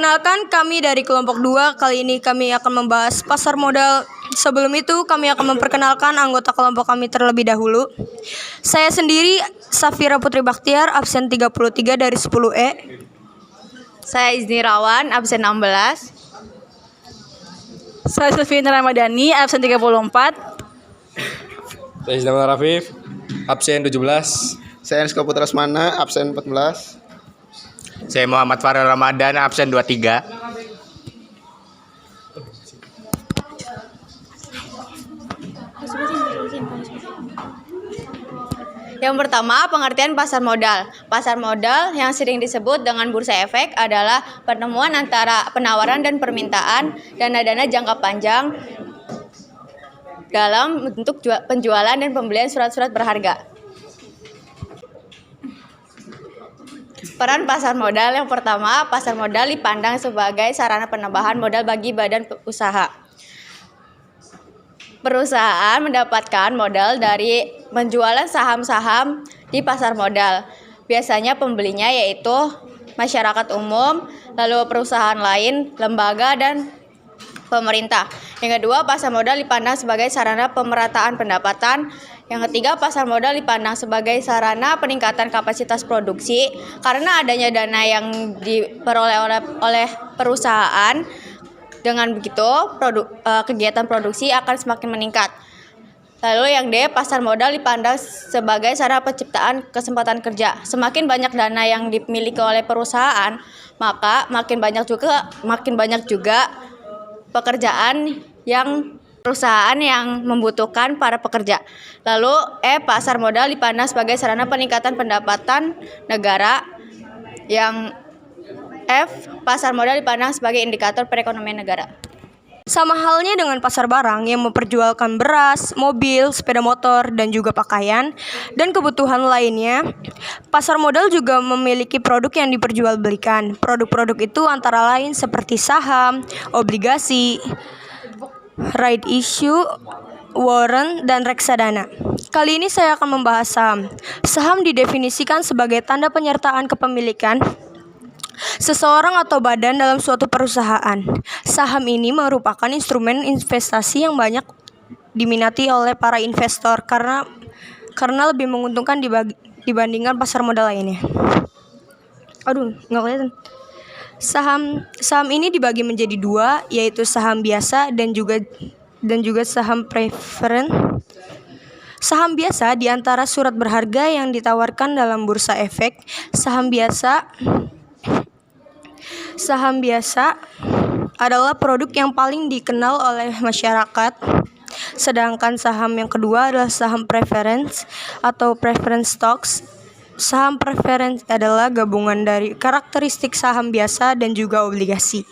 Perkenalkan, kami dari kelompok 2. Kali ini kami akan membahas pasar modal. Sebelum itu, kami akan memperkenalkan anggota kelompok kami terlebih dahulu. Saya sendiri, Safira Putri Bakhtiar, absen 33 dari 10E. Saya Izni Rawan, absen 16. Saya Sylvina Ramadhani, absen 34. Saya Ismail Rafif, absen 17. Saya Rizko Putra Asmana, absen 14. Saya Muhammad Farel Ramadan, absen 23. Yang pertama, pengertian pasar modal. Pasar modal yang sering disebut dengan bursa efek adalah pertemuan antara penawaran dan permintaan dana-dana jangka panjang dalam bentuk penjualan dan pembelian surat-surat berharga. Peran pasar modal yang pertama, pasar modal dipandang sebagai sarana penambahan modal bagi badan usaha. Perusahaan mendapatkan modal dari penjualan saham-saham di pasar modal. Biasanya pembelinya yaitu masyarakat umum, lalu perusahaan lain, lembaga, dan pemerintah. Yang kedua, pasar modal dipandang sebagai sarana pemerataan pendapatan. Yang ketiga, pasar modal dipandang sebagai sarana peningkatan kapasitas produksi karena adanya dana yang diperoleh oleh perusahaan. Dengan begitu, kegiatan produksi akan semakin meningkat. Lalu yang D, pasar modal dipandang sebagai sarana penciptaan kesempatan kerja. Semakin banyak dana yang dimiliki oleh perusahaan, maka makin banyak juga pekerjaan perusahaan yang membutuhkan para pekerja. Lalu E, pasar modal dipandang sebagai sarana peningkatan pendapatan negara. Yang F, pasar modal dipandang sebagai indikator perekonomian negara. Sama halnya dengan pasar barang yang memperjualkan beras, mobil, sepeda motor, dan juga pakaian, dan kebutuhan lainnya, pasar modal juga memiliki produk yang diperjualbelikan. Produk-produk itu antara lain seperti saham, obligasi, right issue, warrant, dan reksadana. Kali ini saya akan membahas saham. Saham didefinisikan sebagai tanda penyertaan kepemilikan seseorang atau badan dalam suatu perusahaan. Saham ini merupakan instrumen investasi yang banyak diminati oleh para investor karena lebih menguntungkan dibandingkan pasar modal lainnya. Aduh, nggak kelihatan. Saham ini dibagi menjadi dua, yaitu saham biasa dan juga saham preferen. Saham biasa di antara surat berharga yang ditawarkan dalam bursa efek. Saham biasa adalah produk yang paling dikenal oleh masyarakat. Sedangkan saham yang kedua adalah saham preference atau preference stocks. Saham preference adalah gabungan dari karakteristik saham biasa dan juga obligasi.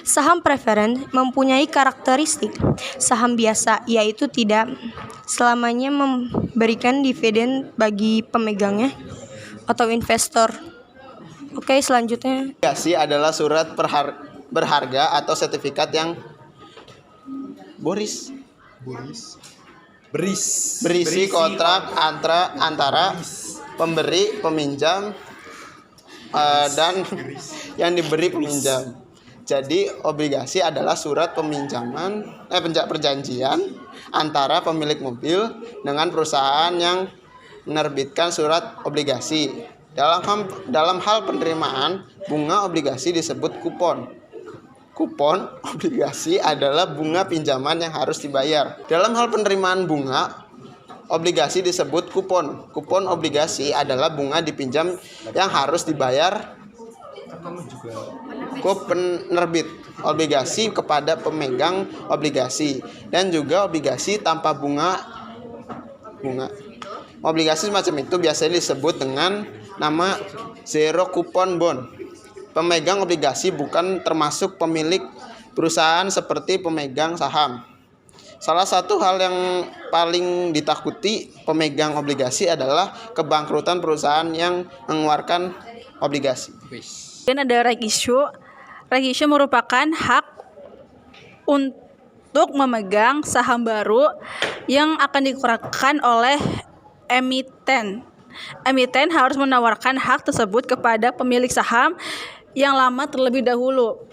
Saham preference mempunyai karakteristik saham biasa, yaitu tidak selamanya memberikan dividen bagi pemegangnya atau investor. Oke, selanjutnya. Obligasi adalah surat berharga atau sertifikat yang berisi kontrak antara pemberi, peminjam, dan yang diberi peminjam. Jadi obligasi adalah surat perjanjian antara pemilik mobil dengan perusahaan yang menerbitkan surat obligasi. Dalam hal penerimaan bunga obligasi disebut kupon. Kupon obligasi adalah bunga pinjaman yang harus dibayar. Dalam hal penerimaan bunga obligasi disebut kupon. Kupon obligasi adalah bunga dipinjam yang harus dibayar ke penerbit obligasi kepada pemegang obligasi, dan juga obligasi tanpa bunga. Obligasi semacam itu biasanya disebut dengan nama zero coupon bond. Pemegang obligasi bukan termasuk pemilik perusahaan seperti pemegang saham. Salah satu hal yang paling ditakuti pemegang obligasi adalah kebangkrutan perusahaan yang mengeluarkan obligasi. Dan ada right issue. Right issue merupakan hak untuk memegang saham baru yang akan dikeluarkan oleh emiten. Emiten harus menawarkan hak tersebut kepada pemilik saham yang lama terlebih dahulu.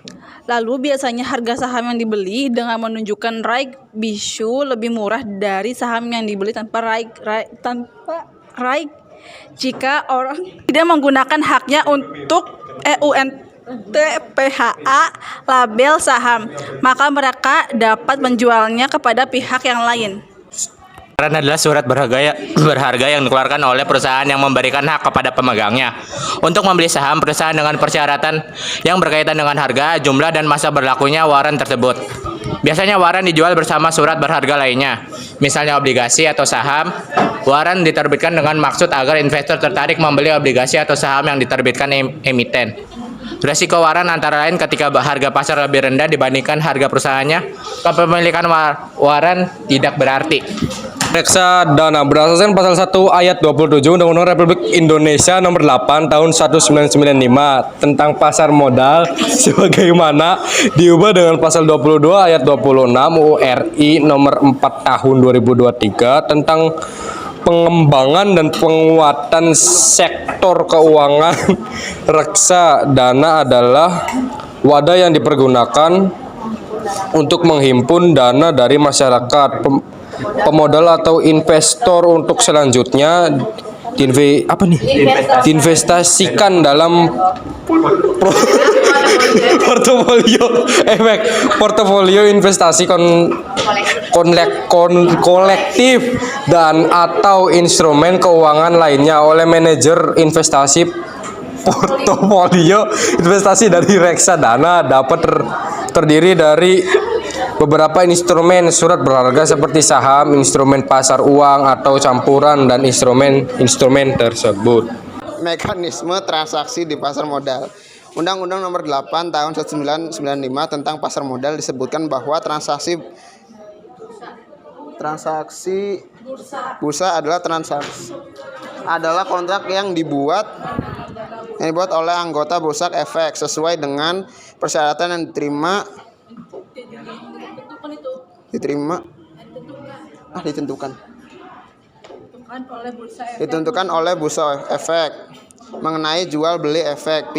Lalu biasanya harga saham yang dibeli dengan menunjukkan right bisu lebih murah dari saham yang dibeli tanpa right jika orang tidak menggunakan haknya untuk EUNTPHA label saham, maka mereka dapat menjualnya kepada pihak yang lain. Waran adalah surat berharga yang dikeluarkan oleh perusahaan yang memberikan hak kepada pemegangnya untuk membeli saham perusahaan dengan persyaratan yang berkaitan dengan harga, jumlah, dan masa berlakunya waran tersebut. Biasanya waran dijual bersama surat berharga lainnya, misalnya obligasi atau saham. Waran diterbitkan dengan maksud agar investor tertarik membeli obligasi atau saham yang diterbitkan emiten. Resiko waran antara lain ketika harga pasar lebih rendah dibandingkan harga perusahaannya, kepemilikan waran tidak berarti. Reksadana berdasarkan pasal 1 ayat 27 Undang-Undang Republik Indonesia nomor 8 tahun 1995 tentang pasar modal sebagaimana diubah dengan pasal 22 ayat 26 UU RI nomor 4 tahun 2023 tentang pengembangan dan penguatan sektor keuangan. Reksadana adalah wadah yang dipergunakan untuk menghimpun dana dari masyarakat pemodal atau investor untuk selanjutnya diinvestasikan dalam portofolio investasi kolektif dan atau instrumen keuangan lainnya oleh manajer investasi. Portofolio investasi dari reksadana dapat terdiri dari beberapa instrumen surat berharga seperti saham, instrumen pasar uang, atau campuran dan instrumen tersebut. Mekanisme transaksi di pasar modal. Undang-Undang Nomor 8 Tahun 1995 tentang pasar modal disebutkan bahwa transaksi bursa adalah kontrak yang dibuat oleh anggota bursa efek sesuai dengan persyaratan yang ditentukan oleh bursa efek mengenai jual beli efek.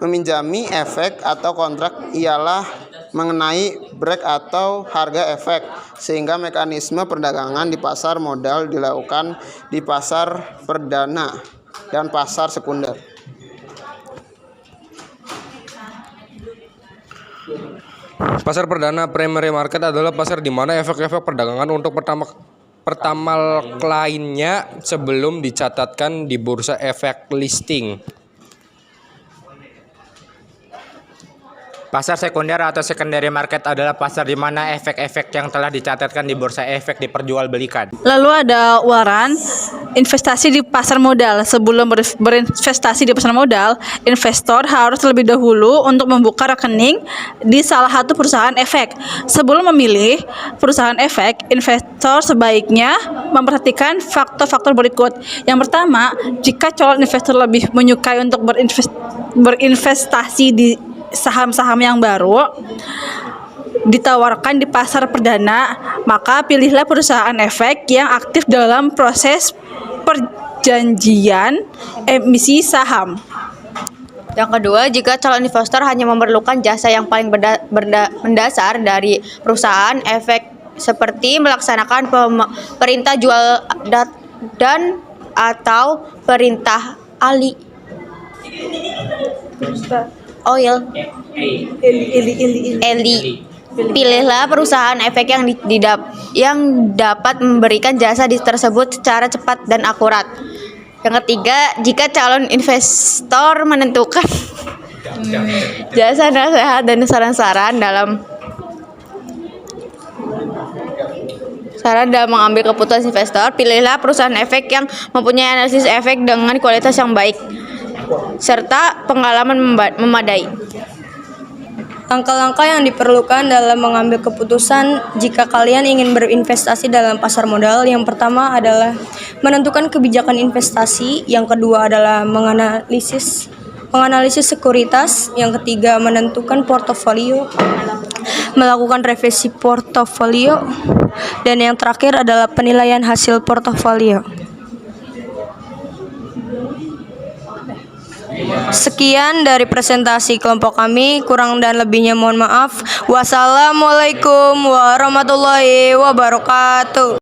Meminjami efek atau kontrak ialah mengenai break atau harga efek, sehingga mekanisme perdagangan di pasar modal dilakukan di pasar perdana dan pasar sekunder. Pasar perdana primary market adalah pasar di mana efek-efek perdagangan untuk pertama lainnya sebelum dicatatkan di bursa efek listing. Pasar sekunder atau secondary market adalah pasar di mana efek-efek yang telah dicatatkan di bursa efek diperjualbelikan. Lalu ada waran investasi di pasar modal. Sebelum berinvestasi di pasar modal, investor harus terlebih dahulu untuk membuka rekening di salah satu perusahaan efek. Sebelum memilih perusahaan efek, investor sebaiknya memperhatikan faktor-faktor berikut. Yang pertama, jika calon investor lebih menyukai untuk berinvestasi di saham-saham yang baru ditawarkan di pasar perdana, maka pilihlah perusahaan efek yang aktif dalam proses perjanjian emisi saham. Yang kedua, jika calon investor hanya memerlukan jasa yang paling mendasar dari perusahaan efek seperti melaksanakan perintah jual dan atau perintah pilihlah perusahaan efek yang dapat memberikan jasa tersebut secara cepat dan akurat. Yang ketiga, jika calon investor menentukan jasa nasihat dan saran dalam mengambil keputusan investor, pilihlah perusahaan efek yang mempunyai analisis efek dengan kualitas yang baik serta pengalaman memadai. Langkah-langkah yang diperlukan dalam mengambil keputusan jika kalian ingin berinvestasi dalam pasar modal. Yang pertama adalah menentukan kebijakan investasi, yang kedua adalah menganalisis sekuritas, yang ketiga menentukan portofolio, melakukan revisi portofolio, dan yang terakhir adalah penilaian hasil portofolio. Sekian dari presentasi kelompok kami, kurang dan lebihnya mohon maaf. Wassalamualaikum warahmatullahi wabarakatuh.